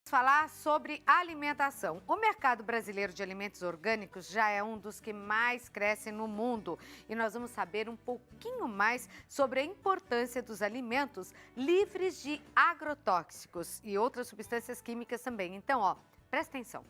Falar sobre alimentação. O mercado brasileiro de alimentos orgânicos já é um dos que mais cresce no mundo e nós vamos saber um pouquinho mais sobre a importância dos alimentos livres de agrotóxicos e outras substâncias químicas também. Então, presta atenção.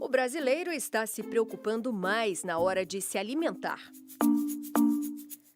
O brasileiro está se preocupando mais na hora de se alimentar.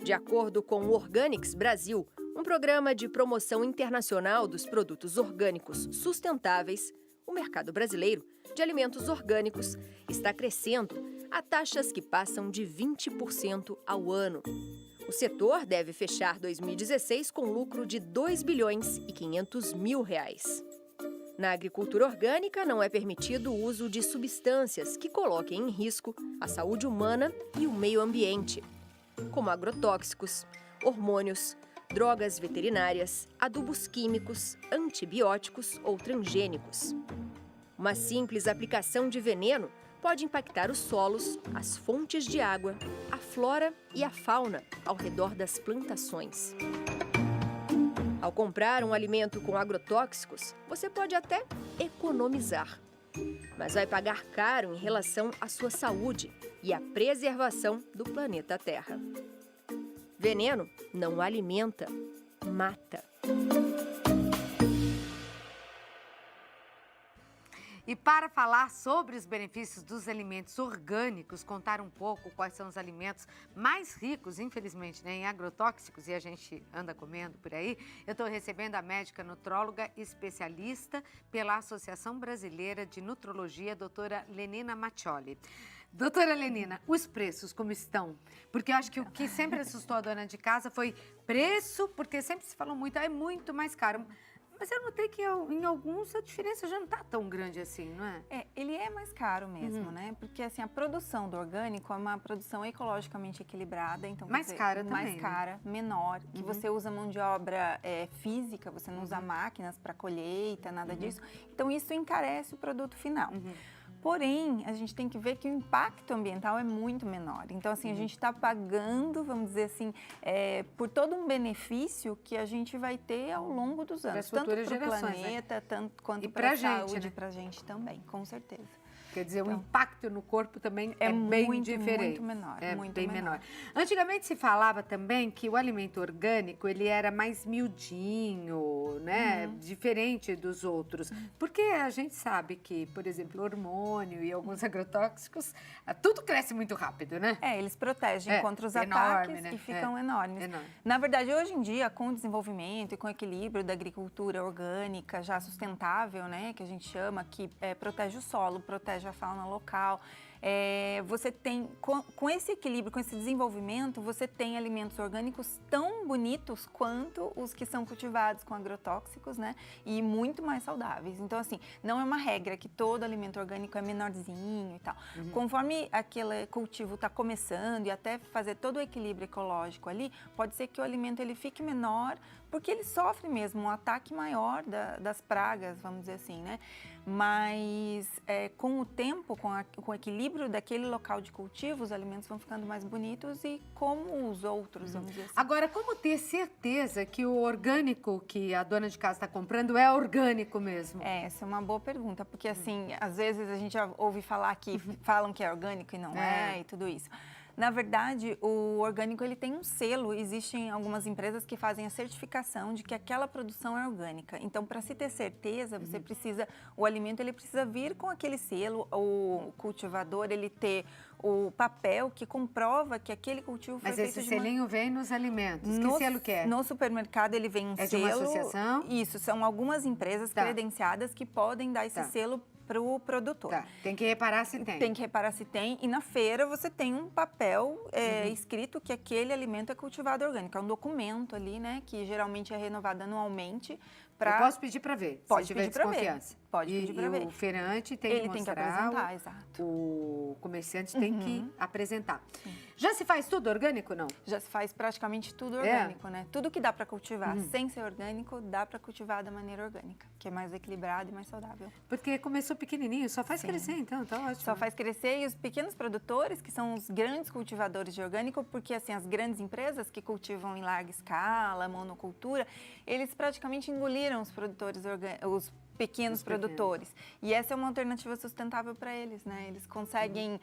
De acordo com o Organics Brasil, um programa de promoção internacional dos produtos orgânicos sustentáveis, o mercado brasileiro de alimentos orgânicos está crescendo a taxas que passam de 20% ao ano. O setor deve fechar 2016 com lucro de 2 bilhões e 500 mil reais. Na agricultura orgânica, não é permitido o uso de substâncias que coloquem em risco a saúde humana e o meio ambiente, como agrotóxicos, hormônios, drogas veterinárias, adubos químicos, antibióticos ou transgênicos. Uma simples aplicação de veneno pode impactar os solos, as fontes de água, a flora e a fauna ao redor das plantações. Ao comprar um alimento com agrotóxicos, você pode até economizar, mas vai pagar caro em relação à sua saúde e à preservação do planeta Terra. Veneno não alimenta, mata. E para falar sobre os benefícios dos alimentos orgânicos, contar um pouco quais são os alimentos mais ricos, infelizmente, em agrotóxicos, e a gente anda comendo por aí, eu estou recebendo a médica nutróloga especialista pela Associação Brasileira de Nutrologia, doutora Lenina Maccioli. Doutora Lenina, os preços como estão? Porque eu acho que o que sempre assustou a dona de casa foi preço, porque sempre se falou muito, é muito mais caro. Mas eu notei que em alguns a diferença já não está tão grande assim, não é? Ele é mais caro mesmo, né? Porque assim, a produção do orgânico é uma produção ecologicamente equilibrada, então mais cara também, mais cara, menor, que você usa mão de obra física, você não usa máquinas para colheita, nada disso. Então isso encarece o produto final. Porém, a gente tem que ver que o impacto ambiental é muito menor. Então, assim, a gente está pagando, vamos dizer assim, por todo um benefício que a gente vai ter ao longo dos anos. Tanto para o planeta, tanto quanto para a saúde, para a gente também, com certeza. Quer dizer, o impacto no corpo também é bem diferente. Muito menor. É muito bem menor. Antigamente se falava também que o alimento orgânico, ele era mais miudinho, né? Diferente dos outros. Porque a gente sabe que, por exemplo, hormônio e alguns agrotóxicos, tudo cresce muito rápido, né? Eles protegem contra os ataques, né? E ficam enormes. Na verdade, hoje em dia, com o desenvolvimento e com o equilíbrio da agricultura orgânica, já sustentável, né? Que a gente chama, que protege o solo, protege a fauna local. Você tem, com esse equilíbrio, com esse desenvolvimento, você tem alimentos orgânicos tão bonitos quanto os que são cultivados com agrotóxicos, né? E muito mais saudáveis. Então, assim, não é uma regra que todo alimento orgânico é menorzinho e tal. Conforme aquele cultivo está começando e até fazer todo o equilíbrio ecológico ali, pode ser que o alimento ele fique menor, porque ele sofre mesmo um ataque maior das pragas, vamos dizer assim, né? Mas com o tempo, com o equilíbrio daquele local de cultivo, os alimentos vão ficando mais bonitos e como os outros, vamos dizer assim. Agora, como ter certeza que o orgânico que a dona de casa está comprando é orgânico mesmo? Essa é uma boa pergunta, porque assim, às vezes a gente já ouve falar que falam que é orgânico e não é e tudo isso. Na verdade, o orgânico ele tem um selo, existem algumas empresas que fazem a certificação de que aquela produção é orgânica. Então, para se ter certeza, você precisa, o alimento ele precisa vir com aquele selo, o cultivador ele ter o papel que comprova que aquele cultivo foi feito de Mas esse selinho vem nos alimentos, que selo que é? No supermercado ele vem um selo. É de uma associação? Isso, são algumas empresas credenciadas que podem dar esse selo para o produtor. Tem que reparar se tem. Tem que reparar se tem. E na feira você tem um papel escrito que aquele alimento é cultivado orgânico. É um documento ali, né? Que geralmente é renovado anualmente. Eu posso pedir para ver, pode se tiver pedir para ver. Pode pedir para ver. E o feirante tem que mostrar, tem que apresentar, exato. O comerciante tem que apresentar. Sim. Já se faz tudo orgânico, não? Já se faz praticamente tudo orgânico, né? Tudo que dá para cultivar sem ser orgânico, dá para cultivar da maneira orgânica, que é mais equilibrado e mais saudável. Porque começou pequenininho, só faz crescer então, tá ótimo. Só faz crescer e os pequenos produtores, que são os grandes cultivadores de orgânico, porque assim, as grandes empresas que cultivam em larga escala, monocultura, eles praticamente engoliram admiram os produtores os pequenos produtores. E essa é uma alternativa sustentável para eles, né? Eles conseguem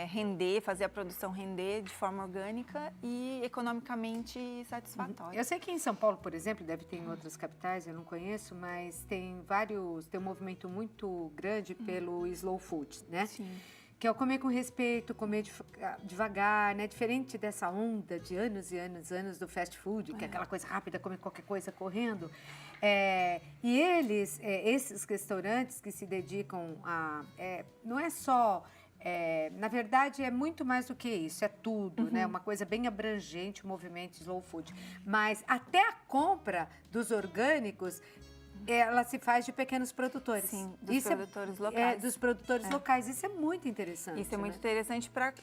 render, fazer a produção render de forma orgânica e economicamente satisfatória. Eu sei que em São Paulo, por exemplo, deve ter em outras capitais, eu não conheço, mas tem um movimento muito grande pelo slow food, né? Sim. Que é o comer com respeito, comer devagar, né? Diferente dessa onda de anos e anos do fast food, que é aquela coisa rápida, comer qualquer coisa correndo. E esses restaurantes que se dedicam a... não é só... na verdade, é muito mais do que isso, é tudo, né? Uma coisa bem abrangente, o movimento slow food. Mas até a compra dos orgânicos... ela se faz de pequenos produtores. Sim, dos produtores locais. Dos produtores locais. Isso é muito interessante. Isso é muito interessante para,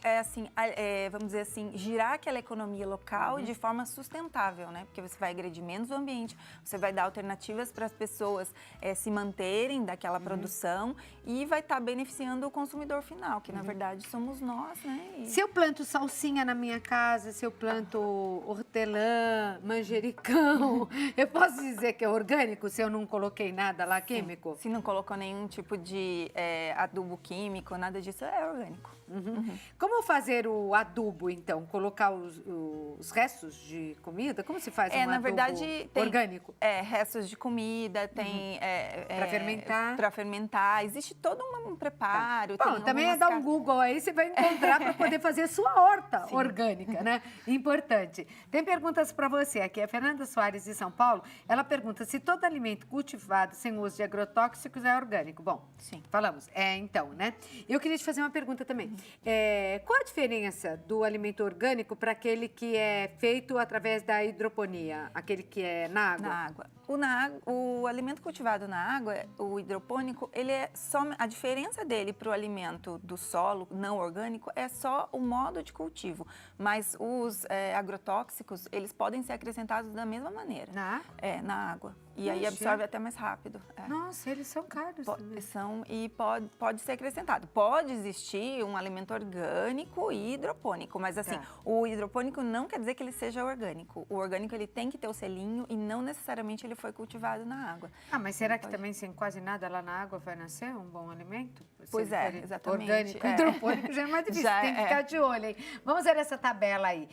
vamos dizer assim, girar aquela economia local de forma sustentável, né? Porque você vai agredir menos o ambiente, você vai dar alternativas para as pessoas se manterem daquela produção e vai estar beneficiando o consumidor final, que na verdade somos nós, né? Se eu planto salsinha na minha casa, se eu planto hortelã, manjericão, eu posso dizer que é orgânico se eu não coloquei nada lá químico? Se não colocou nenhum tipo de adubo químico, nada disso, é orgânico. Como fazer o adubo, então? Colocar os restos de comida? Como se faz um na adubo verdade, tem, orgânico? Restos de comida, tem... para fermentar? Para fermentar. Existe todo um preparo. Bom, também dar um Google aí, você vai encontrar para poder fazer sua horta orgânica, né? Importante. Tem perguntas para você aqui. A Fernanda Soares, de São Paulo, ela pergunta se todo alimento cultivado sem uso de agrotóxicos é orgânico. Bom, sim, falamos. Então, né? Eu queria te fazer uma pergunta também. Qual a diferença do alimento orgânico para aquele que é feito através da hidroponia, aquele que é na água? Na água. O alimento cultivado na água, o hidropônico, ele é só a diferença dele para o alimento do solo não orgânico é só o modo de cultivo, mas os agrotóxicos, eles podem ser acrescentados da mesma maneira. Na água? Na água. E aí absorve até mais rápido. Nossa, eles são caros também. E pode ser acrescentado. Pode existir um alimento orgânico e hidropônico, mas assim, o hidropônico não quer dizer que ele seja orgânico. O orgânico, ele tem que ter o selinho e não necessariamente ele foi cultivado na água. Mas será que também sem quase nada lá na água vai nascer um bom alimento? Pois exatamente. Orgânico, hidropônico já é mais difícil, tem que ficar de olho, hein? Vamos ver essa tabela aí.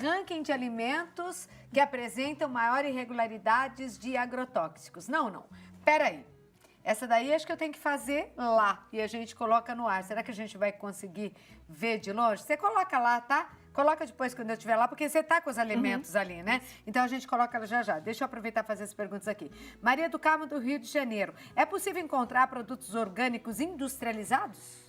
Ranking de alimentos que apresentam maior irregularidades de agrotóxicos. Não. Peraí. Essa daí acho que eu tenho que fazer lá e a gente coloca no ar. Será que a gente vai conseguir ver de longe? Você coloca lá, tá? Coloca depois quando eu estiver lá, porque você tá com os alimentos ali, né? Então a gente coloca ela já. Deixa eu aproveitar e fazer as perguntas aqui. Maria do Carmo, do Rio de Janeiro. É possível encontrar produtos orgânicos industrializados?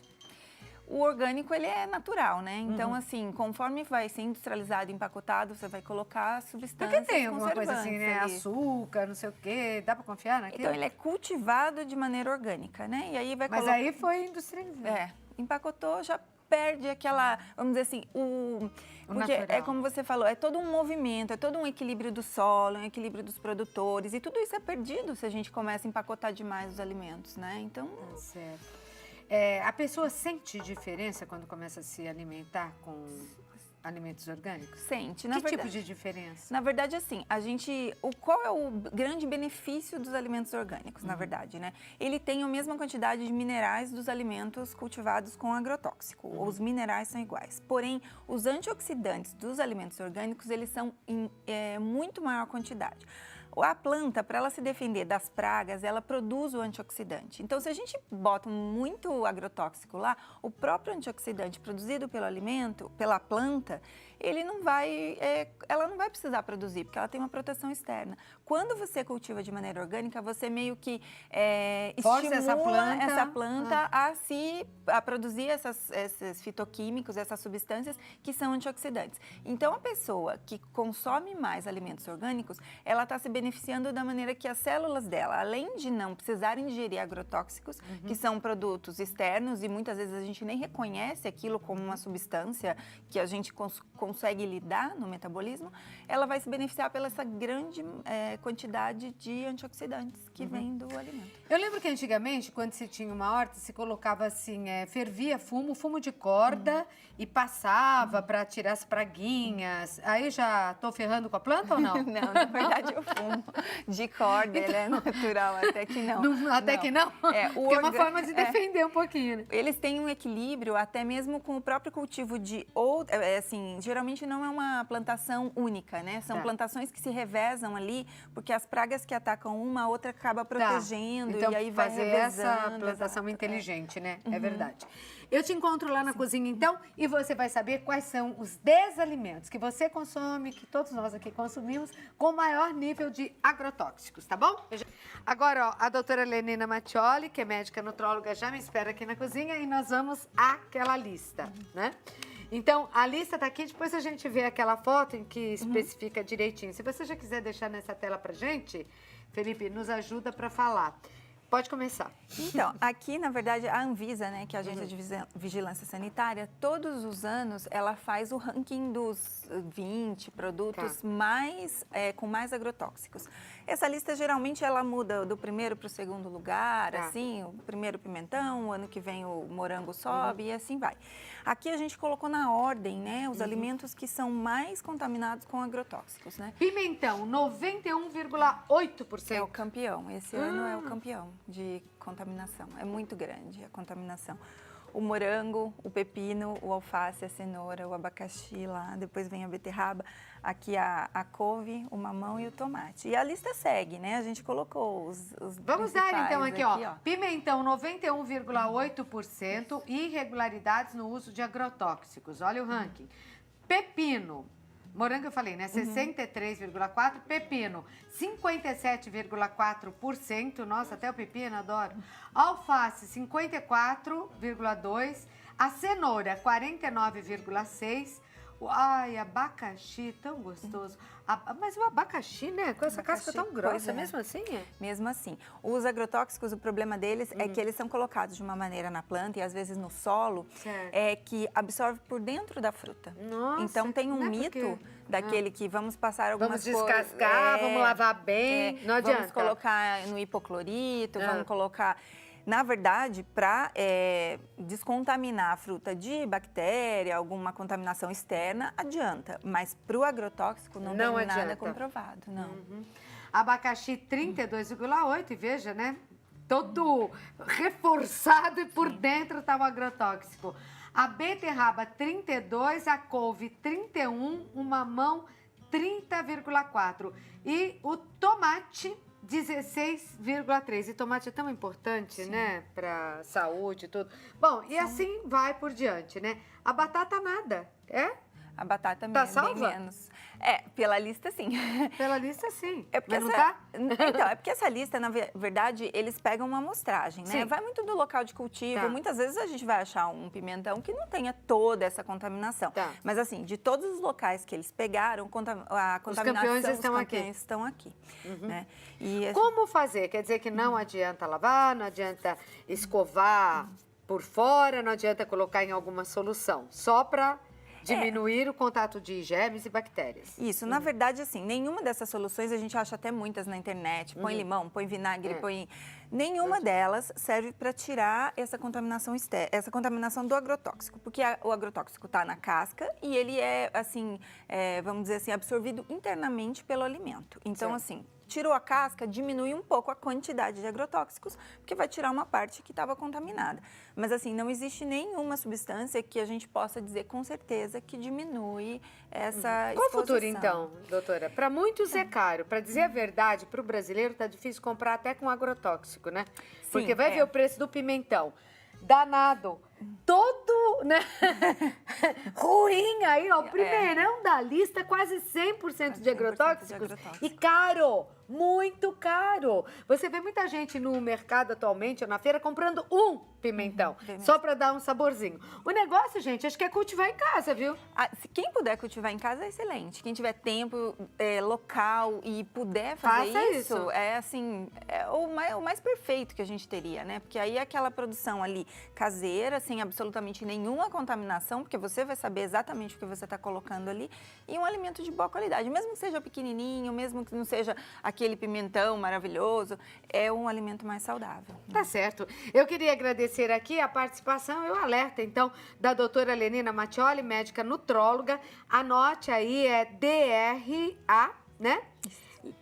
O orgânico, ele é natural, né? Então, assim, conforme vai ser industrializado, empacotado, você vai colocar substâncias porque tem alguma coisa assim, né? Ali. Açúcar, não sei o quê. Dá pra confiar naquilo? Então, ele é cultivado de maneira orgânica, né? E aí vai Mas aí foi industrializado. Empacotou, já perde aquela, vamos dizer assim, porque natural. É como você falou, é todo um movimento, é todo um equilíbrio do solo, um equilíbrio dos produtores. E tudo isso é perdido se a gente começa a empacotar demais os alimentos, né? Então... certo. A pessoa sente diferença quando começa a se alimentar com alimentos orgânicos? Sente. Que tipo de diferença? Na verdade, assim, qual é o grande benefício dos alimentos orgânicos, na verdade, né? Ele tem a mesma quantidade de minerais dos alimentos cultivados com agrotóxico. Os minerais são iguais. Porém, os antioxidantes dos alimentos orgânicos, eles são em muito maior quantidade. A planta, para ela se defender das pragas, ela produz o antioxidante. Então, se a gente bota muito agrotóxico lá, o próprio antioxidante produzido pelo alimento, pela planta, ela não vai precisar produzir, porque ela tem uma proteção externa. Quando você cultiva de maneira orgânica, você meio que estimula essa planta a produzir esses fitoquímicos, essas substâncias que são antioxidantes. Então, a pessoa que consome mais alimentos orgânicos, ela está se beneficiando da maneira que as células dela, além de não precisarem ingerir agrotóxicos, que são produtos externos e muitas vezes a gente nem reconhece aquilo como uma substância que a gente consegue lidar no metabolismo, ela vai se beneficiar pela essa grande quantidade de antioxidantes que vem do alimento. Eu lembro que antigamente, quando se tinha uma horta, se colocava assim, fervia fumo de corda e passava para tirar as praguinhas. Aí já tô ferrando com a planta ou não? Não, na verdade o fumo de corda, ele é natural, até que não. Que não? Porque é uma forma de defender um pouquinho, né? Eles têm um equilíbrio até mesmo com o próprio cultivo de assim, geralmente não é uma plantação única, né? São plantações que se revezam ali, porque as pragas que atacam uma, a outra acaba protegendo, então, e aí vai fazer revezando. essa plantação inteligente, né? É verdade. Eu te encontro lá na cozinha, então, e você vai saber quais são os 10 alimentos que você consome, que todos nós aqui consumimos, com maior nível de agrotóxicos, tá bom? Agora, ó, a doutora Lenina Mattioli, que é médica nutróloga, já me espera aqui na cozinha e nós vamos àquela lista, né? Então, a lista tá aqui, depois a gente vê aquela foto em que especifica direitinho. Se você já quiser deixar nessa tela pra gente, Felipe, nos ajuda para falar. Pode começar. Então, aqui, na verdade, a Anvisa, né, que é a Agência de Vigilância Sanitária, todos os anos ela faz o ranking dos 20 produtos com mais agrotóxicos. Essa lista, geralmente, ela muda do primeiro para o segundo lugar, assim, o primeiro pimentão, o ano que vem o morango sobe e assim vai. Aqui a gente colocou na ordem, né, os alimentos que são mais contaminados com agrotóxicos, né? Pimentão, 91,8%. É o campeão, esse ano é o campeão de contaminação, é muito grande a contaminação. O morango, o pepino, o alface, a cenoura, o abacaxi lá, depois vem a beterraba, aqui a couve, o mamão e o tomate. E a lista segue, né? A gente colocou os Vamos dar então aqui, ó. Pimentão, 91,8%, irregularidades no uso de agrotóxicos. Olha o ranking. Pepino, morango eu falei, né? 63,4%. Pepino, 57,4%. Nossa, até o pepino, adoro. Alface, 54,2%. A cenoura, 49,6%. Ai, abacaxi, tão gostoso. Mas o abacaxi, né? Com essa casca tão grossa, mesmo assim? Mesmo assim. Os agrotóxicos, o problema deles é que eles são colocados de uma maneira na planta e às vezes no solo, que absorve por dentro da fruta. Nossa, então tem um mito daquele que vamos passar algumas coisas... Vamos descascar, vamos lavar bem, não adianta. Vamos colocar no hipoclorito, vamos colocar... Na verdade, para descontaminar a fruta de bactéria, alguma contaminação externa, adianta. Mas para o agrotóxico não tem nada comprovado, não. Abacaxi 32,8%, e veja, né? Todo reforçado e por dentro está o agrotóxico. A beterraba 32%, a couve 31%, o mamão 30,4%. E o tomate 16,3%. E tomate é tão importante, né? Para saúde e tudo. Bom, e assim vai por diante, né? A batata nada, A batata tá bem menos. Pela lista sim. Pela lista sim. Mas não tá? Então, é porque essa lista, na verdade, eles pegam uma amostragem, né? Vai muito do local de cultivo. Muitas vezes a gente vai achar um pimentão que não tenha toda essa contaminação. Mas assim, de todos os locais que eles pegaram, a contaminação, os campeões estão aqui. Né? Como fazer? Quer dizer que não adianta lavar, não adianta escovar por fora, não adianta colocar em alguma solução. Só para diminuir o contato de germes e bactérias. Isso, na verdade, assim, nenhuma dessas soluções, a gente acha até muitas na internet, põe limão, põe vinagre, põe... Nenhuma delas serve para tirar essa contaminação essa contaminação do agrotóxico, porque o agrotóxico está na casca e ele é, assim, vamos dizer assim, absorvido internamente pelo alimento. Então, assim, tirou a casca, diminui um pouco a quantidade de agrotóxicos, porque vai tirar uma parte que estava contaminada. Mas, assim, não existe nenhuma substância que a gente possa dizer com certeza que diminui essa Qual exposição. o futuro, então, doutora? Para muitos é caro. Para dizer a verdade, para o brasileiro está difícil comprar até com agrotóxico, né? Porque vai ver o preço do pimentão. Danado. Todo, né? Ruim aí, ó. Primeirão da lista, quase 100% de agrotóxicos. E caro. muito caro. Você vê muita gente no mercado atualmente, ou na feira, comprando um pimentão, só para dar um saborzinho. O negócio, gente, acho que é cultivar em casa, viu? Quem puder cultivar em casa é excelente. Quem tiver tempo, local e puder fazer isso, é assim, é o mais perfeito que a gente teria, né? Porque aí é aquela produção ali caseira, sem absolutamente nenhuma contaminação, porque você vai saber exatamente o que você está colocando ali, e um alimento de boa qualidade. Mesmo que seja pequenininho, mesmo que não seja aquele pimentão maravilhoso, é um alimento mais saudável. Tá certo. Eu queria agradecer aqui a participação e o alerta, então, da doutora Lenina Mattioli, médica nutróloga. Anote aí, é DRA, né?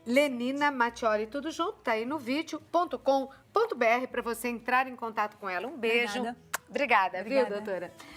Lenina Mattioli, tudo junto, tá aí no vídeo.com.br para você entrar em contato com ela. Um beijo. Obrigada. Obrigada, viu, doutora?